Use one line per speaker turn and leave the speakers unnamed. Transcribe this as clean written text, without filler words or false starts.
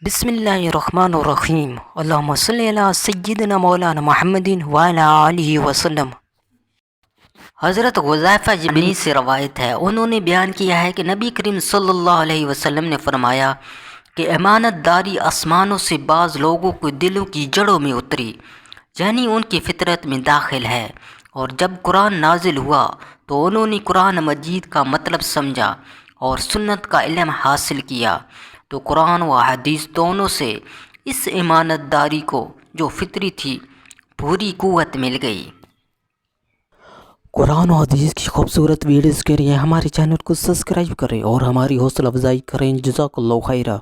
بسم اللہ الرحمن الرحیم اللہم صلی علی سیدنا مولانا محمد وعلی آلہ وسلم۔ حضرت حذیفہ بن سے روایت ہے، انہوں نے بیان کیا ہے کہ نبی کریم صلی اللہ علیہ وسلم نے فرمایا کہ امانت داری آسمانوں سے بعض لوگوں کے دلوں کی جڑوں میں اتری، یعنی ان کی فطرت میں داخل ہے، اور جب قرآن نازل ہوا تو انہوں نے قرآن مجید کا مطلب سمجھا اور سنت کا علم حاصل کیا، تو قرآن و حدیث دونوں سے اس امانت داری کو جو فطری تھی پوری قوت مل گئی۔
قرآن و حدیث کی خوبصورت ویڈیوز کے لیے ہمارے چینل کو سبسکرائب کریں اور ہماری حوصلہ افزائی کریں۔ جزاک اللہ خیرہ۔